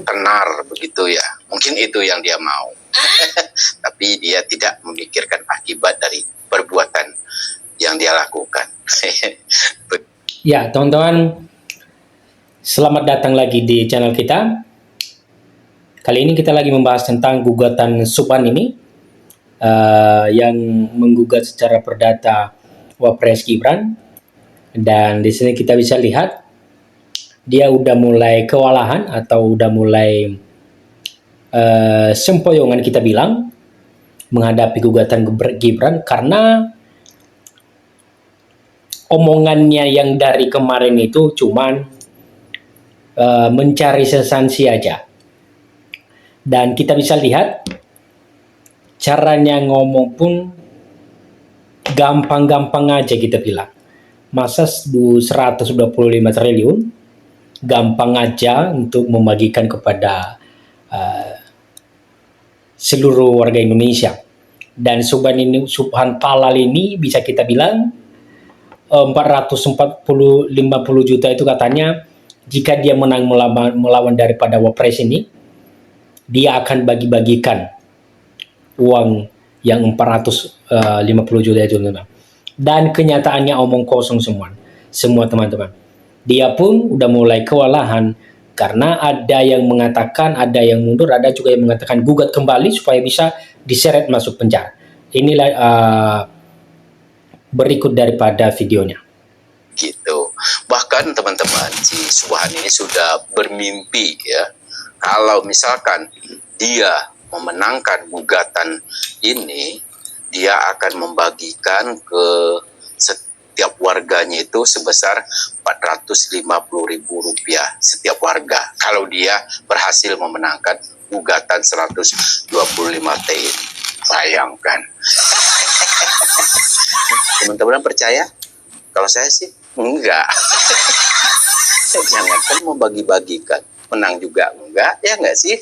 tenar begitu ya. Mungkin itu yang dia mau. Tapi dia tidak memikirkan akibat dari perbuatan yang dia lakukan. Ya, teman-teman, selamat datang lagi di channel kita. Kali ini kita lagi membahas tentang gugatan Subhan ini yang menggugat secara perdata Wapres Gibran. Dan di sini kita bisa lihat dia udah mulai kewalahan atau udah mulai sempoyongan kita bilang menghadapi gugatan Gibran karena omongannya yang dari kemarin itu cuman mencari sensaksi aja. Dan kita bisa lihat caranya ngomong pun gampang-gampang aja kita bilang. Masa 125 triliun gampang aja untuk membagikan kepada seluruh warga Indonesia. Dan Subhan Talal ini bisa kita bilang 450 juta itu katanya jika dia menang melawan daripada Wapres ini, dia akan bagi-bagikan uang yang 450 juta itu. Dan kenyataannya omong kosong semua teman-teman. Dia pun udah mulai kewalahan karena ada yang mengatakan, ada yang mundur, ada juga yang mengatakan gugat kembali supaya bisa diseret masuk penjara. Inilah berikut daripada videonya. Gitu. Bahkan teman-teman, si Subhan ini sudah bermimpi ya. Kalau misalkan dia memenangkan gugatan ini, dia akan membagikan ke setiap warganya itu sebesar Rp450.000 setiap warga. Kalau dia berhasil memenangkan gugatan 125T ini. Bayangkan. Teman-teman percaya? Kalau saya sih enggak. Jangankan mau bagi-bagikan, menang juga enggak, ya enggak sih?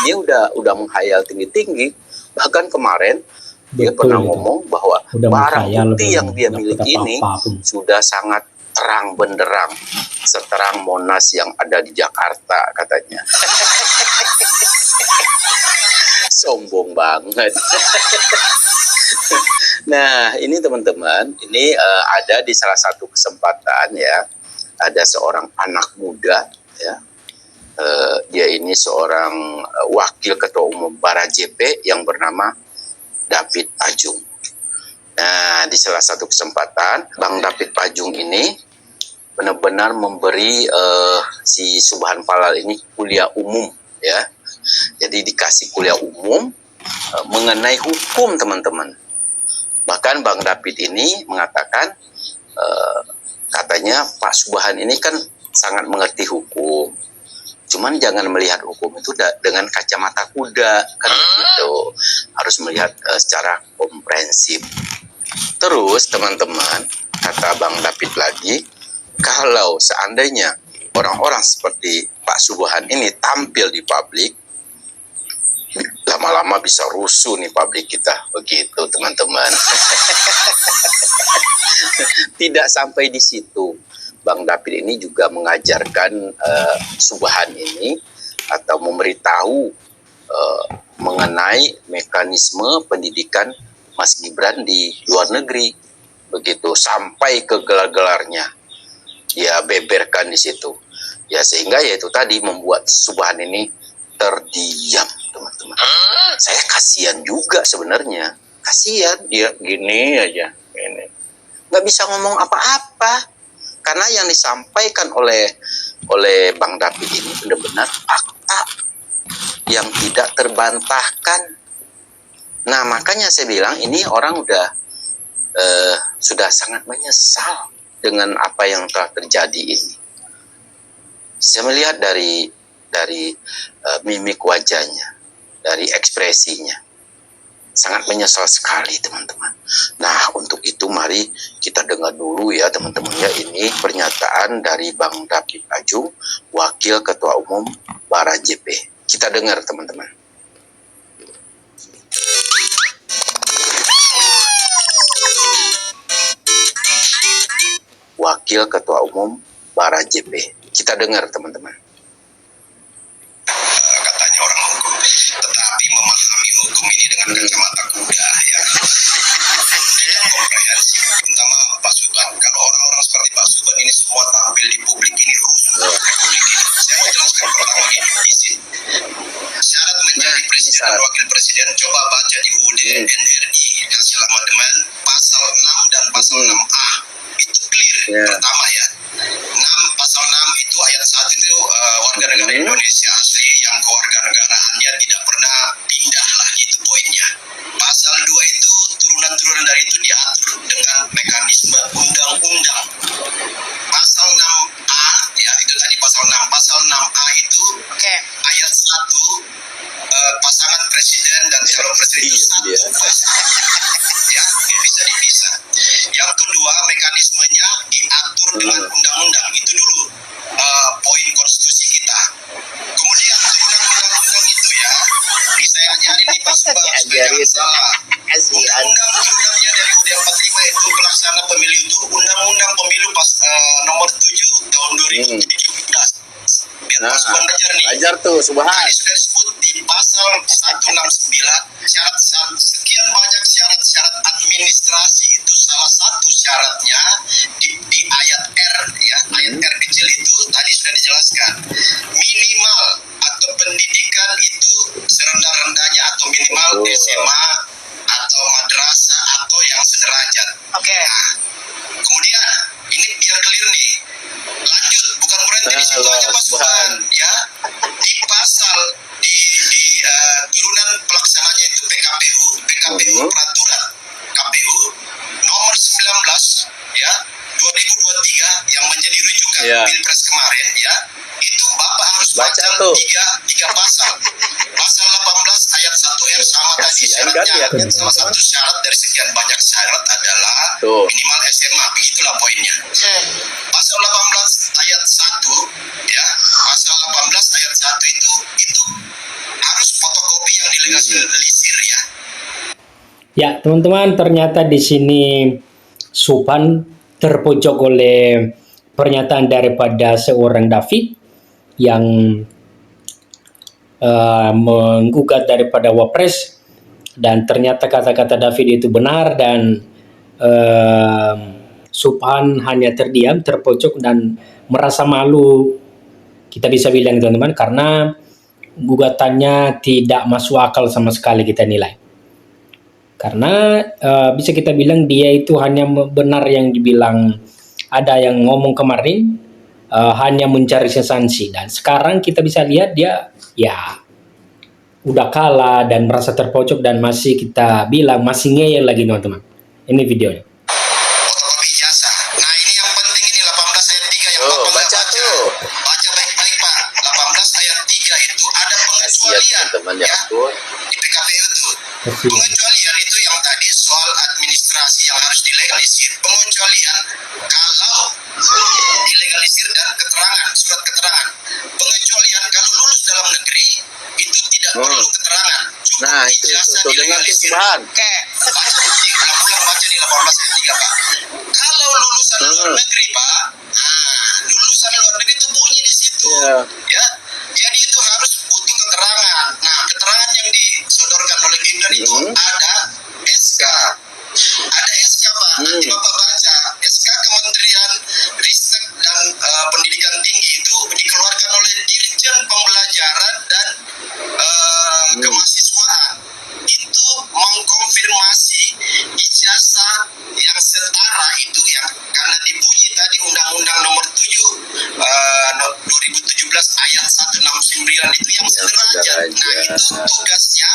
Dia udah menghayal tinggi-tinggi. Bahkan kemarin dia pernah ngomong bahwa barang bukti yang dia miliki ini sudah sangat terang benderang, seterang Monas yang ada di Jakarta katanya. Sombong banget. Nah, ini teman-teman, ini ada di salah satu kesempatan ya, ada seorang anak muda ya. Dia ini seorang wakil ketua umum Bara-JP yang bernama David Pajung. Nah, di salah satu kesempatan, Bang David Pajung ini benar-benar memberi si Subhan Talal ini kuliah umum ya. Jadi dikasih kuliah umum mengenai hukum teman-teman. Bahkan Bang David ini mengatakan katanya Pak Subhan ini kan sangat mengerti hukum. Cuman jangan melihat hukum itu dengan kacamata kuda kan gitu. Harus melihat secara komprehensif. Terus teman-teman, kata Bang David lagi, kalau seandainya orang-orang seperti Pak Subhan ini tampil di publik, lama-lama bisa rusuh nih publik kita. Begitu teman-teman. Tidak sampai di situ. Bang David ini juga mengajarkan Subhan ini atau memberitahu mengenai mekanisme pendidikan Mas Gibran di luar negeri. Begitu sampai ke gelar-gelarnya. Dia beberkan di situ. Ya sehingga yaitu tadi membuat Subhan ini terdiam, teman-teman. Saya kasihan juga sebenarnya. Kasihan dia gini aja, ini. Nggak bisa ngomong apa-apa. Karena yang disampaikan oleh Bang David ini benar-benar fakta yang tidak terbantahkan. Nah, makanya saya bilang ini orang sudah sangat menyesal dengan apa yang telah terjadi ini. Saya melihat dari mimik wajahnya, dari ekspresinya. Sangat menyesal sekali teman-teman. Nah, untuk itu mari kita dengar dulu ya teman-teman ya, ini pernyataan dari Bang David Pajung, Wakil Ketua Umum Bara-JP. Kita dengar teman-teman. Wakil Ketua Umum Bara-JP. Kita dengar teman-teman. menggunakan kacamata kuda ya. Tidak komprehensif, terutama Pak Subhan. Kalau orang-orang seperti Pak Subhan ini semua tampil di publik ini rusuh republik ini. Saya mau jelaskan pertama gini, izin. Syarat menjadi presiden dan wakil presiden, coba baca di UUD NRI hasil amandemen pasal 6 dan pasal 6A. Itu clear. Pertama ya. 6 pasal 6 itu ayat 1 itu warga negara Indonesia asli yang kewarganegaraannya tidak pernah pindah lah, itu poinnya. Pasal 2 itu turunan-turunan dari itu diatur dengan mekanisme undang-undang. Pasal 6A ya, itu tadi pasal 6. Pasal 6A itu ayat 1, pasangan presiden dan calon presiden itu satu pasangan. Ya, nggak bisa dipisah. Yang kedua, mekanismenya diatur dengan undang-undang. Itu dulu poin konstitusi kita. Kemudian turunan undang-undang itu ya, ini saya ajarin di Pak Subhan supaya jangan salah. Undang-undang turunannya dari UUD 45 itu pelaksana pemilu itu undang-undang pemilu nomor 7 tahun 2017. Biar Pak Subhan belajar nih. Ajar tuh, Subhan. Tadi sudah disebut di pasal 169 sekian banyak syarat-syarat administrasi, itu salah satu syaratnya di ayat R ya, ayat R kecil itu tadi sudah dijelaskan. Minimal atau pendidikan itu serendah-rendahnya atau minimal SMA atau madrasah atau yang sederajat. Nah, kemudian ini biar clear nih. Lanjut, bukan berhenti di situ aja Pak Subhan ya. Di pasal di turunan pelaksananya itu PKPU peraturan KPU nomor 19 ya 2023 yang menjadi rujukan Pilpres kemarin ya. Itu Bapak harus baca tiga pasal. Pasal 18 ayat 1R sama tadi syaratnya. Salah satu syarat dari sekian banyak syarat adalah minimal SMA, begitulah poinnya. Pasal 18 ayat 1 ya, pasal 18 ayat 1 itu harus fotokopi yang dilegalisir ya. Ya, teman-teman, ternyata di sini Subhan terpojok oleh pernyataan daripada seorang David yang menggugat daripada Wapres, dan ternyata kata-kata David itu benar, dan Subhan hanya terdiam, terpojok dan merasa malu, kita bisa bilang teman-teman, karena gugatannya tidak masuk akal sama sekali kita nilai. Karena bisa kita bilang dia itu hanya benar yang dibilang, ada yang ngomong kemarin hanya mencari sensasional, dan sekarang kita bisa lihat dia ya udah kalah dan merasa terpojok, dan masih kita bilang masih ngeyel lagi teman-teman. Ini videonya. Fotokopi ijazah. Nah, ini yang penting ini 18 ayat 3 yang Bapak baca tuh. Baca baik-baik Pak. 18 ayat 3 itu ada pengecualian ya. Di PKPU itu. Pengecualian itu yang tadi soal administrasi yang harus dilegalisir. Pengecualian kalau dilegalisir dan keterangan, surat keterangan. Pengecualian kalau lulus dalam negeri itu tidak perlu keterangan. Cukup ijazah dilegalisir. Baca ulang-ulang baca di 18 ayat 3 Pak. Kalau lulusan luar negeri Pak, lulusan luar negeri itu bunyi di situ ya. Jadi itu harus butuh keterangan. Nah, keterangan yang disodorkan oleh Gibran itu ada SK. Ada SK Pak. Nanti Bapak baca. SK Kementerian Ristek dan Pendidikan Tinggi itu dikeluarkan oleh Dirjen Pembelajaran dan Kemahasiswaan. Itu mengkonfirmasi ijazah yang setara itu, yang karena dibunyi tadi Undang-Undang nomor 7 2017 ayat 169 itu yang sederajat. Nah, itu tugasnya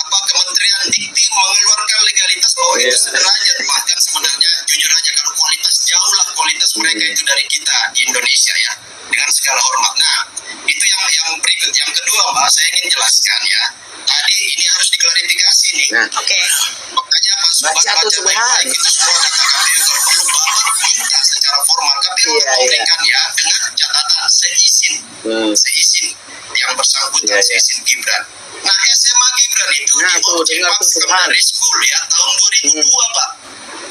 Kementerian Dikti mengeluarkan legalitas bahwa itu sederajat. Bahkan sebenarnya jujur aja kalau kualitas jauh lah kualitas mereka itu dari kita di Indonesia ya, dengan segala hormat. Nah, itu yang berikut. Yang kedua Mbak, saya ingin jelaskan ya. Tadi ini harus diklarifikasi nih. Makanya Pak Subhan baca baik-baik itu semua data KPU. Kalau perlu Bapak minta secara formal KPU memberikan ya, dengan catatan seizin yang bersangkutan, seizin Gibran. Nah, SMA Gibran itu di Objek Secondary School ya tahun 2002 Pak.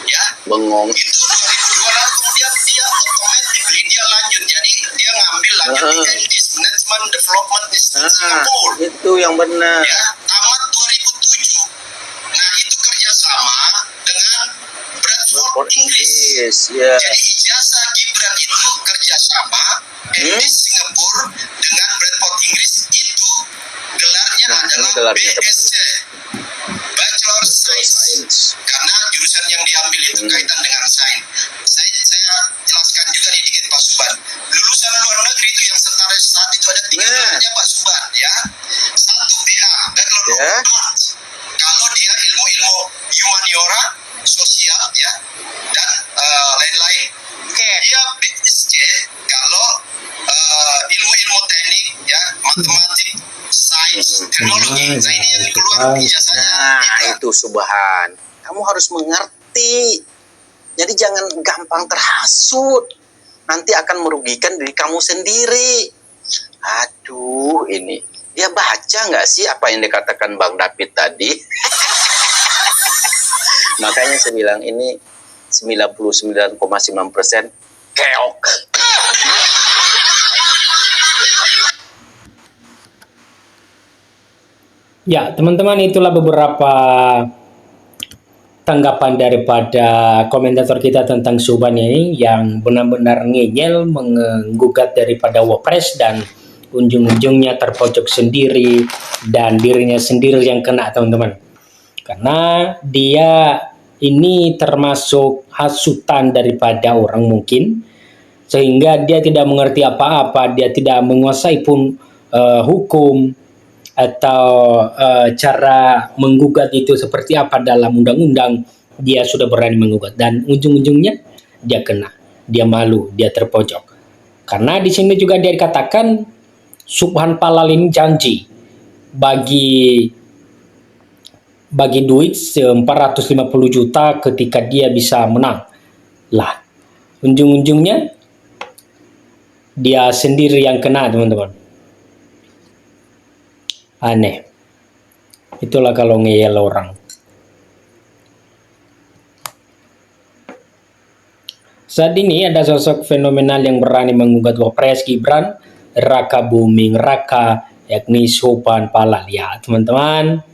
Ya. Bengong. Itu 2002 lalu kemudian dia automatically dia lanjut. Jadi dia ngambil lanjut di MDIS, Management Development Institute Singapore. Itu yang benar. Ya, tamat sama dengan Bradford Inggris. Jadi ijazah Gibran itu kerjasama MT Singapura dengan Bradford Inggris itu gelarnya adalah BSc, Bachelor Science, karena jurusan yang diambil itu kaitan dengan sains. Saya jelaskan juga nih dikit Pak Suban. Lulusan luar negeri itu yang setara saat itu ada 3 gelarnya Pak Suban ya. 1 BA, Bachelor of Arts. Kalau dia ilmu-ilmu humaniora, sosial ya, dan lain-lain. Dia BSc kalau ilmu-ilmu teknik ya, matematik, sains, teknologi. Nah ini yang keluar ijazahnya. Nah itu Subhan, kamu harus mengerti. Jadi jangan gampang terhasut. Nanti akan merugikan diri kamu sendiri. Aduh, ini dia baca nggak sih apa yang dikatakan Bang David tadi? Makanya saya bilang ini 99,9% keok. Ya, teman-teman, itulah beberapa tanggapan daripada komentator kita tentang Subhan ini yang benar-benar ngeyel menggugat daripada Wapres dan ujung-ujungnya terpojok sendiri dan dirinya sendiri yang kena, teman-teman. Karena dia ini termasuk hasutan daripada orang mungkin, sehingga dia tidak mengerti apa-apa, dia tidak menguasai pun hukum atau cara menggugat itu seperti apa dalam undang-undang. Dia sudah berani menggugat dan ujung-ujungnya dia kena, dia malu, dia terpojok. Karena di sini juga dia dikatakan Subhan Palal ini janji bagi duit 450 juta ketika dia bisa menang. Lah, ujung-ujungnya dia sendiri yang kena, teman-teman. Aneh. Itulah kalau ngeyel orang. Saat ini ada sosok fenomenal yang berani menggugat Wapres Gibran, Raka Buming Raka, yakni Subhan Palal. Ya, teman-teman,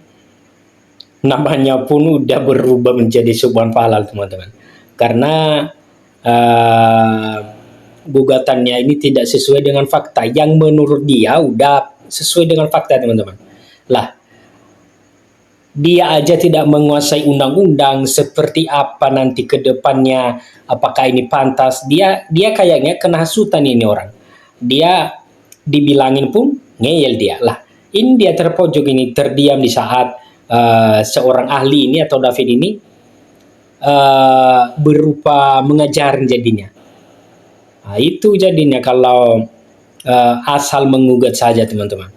namanya pun udah berubah menjadi Subhan Palal, teman-teman. Karena gugatannya ini tidak sesuai dengan fakta. Yang menurut dia udah sesuai dengan fakta, teman-teman. Lah, dia aja tidak menguasai undang-undang, seperti apa nanti ke depannya, apakah ini pantas. Dia kayaknya kena hasutan ini orang. Dia dibilangin pun ngeyel dia. Lah, ini dia terpojok ini, terdiam di saat seorang ahli ini atau David ini berupa mengajarin jadinya. Nah, itu jadinya kalau asal menggugat saja, teman-teman.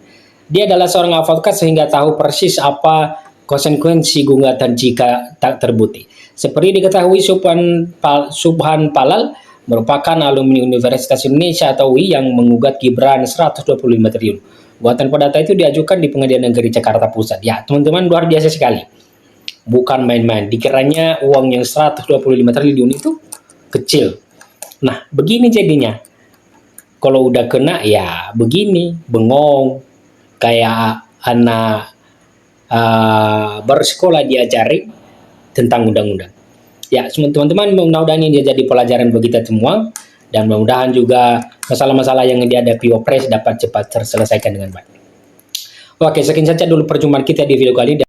Dia adalah seorang advokat sehingga tahu persis apa konsekuensi gugatan jika tak terbukti. Seperti diketahui, Subhan Palal merupakan alumni Universitas Indonesia atau UI yang menggugat Gibran 125 triliun. Gugatan perdata itu diajukan di Pengadilan Negeri Jakarta Pusat. Ya, teman-teman, luar biasa sekali. Bukan main-main. Dikiranya uang yang 125 triliun itu kecil. Nah, begini jadinya. Kalau udah kena ya begini, bengong, kayak anak bersekolah diajari tentang undang-undang. Ya, teman-teman, mudah-mudahan ini jadi pelajaran bagi kita semua, dan mudah-mudahan juga masalah-masalah yang dihadapi Wapres dapat cepat terselesaikan dengan baik. Oke, sekian saja dulu perjumpaan kita di video kali ini.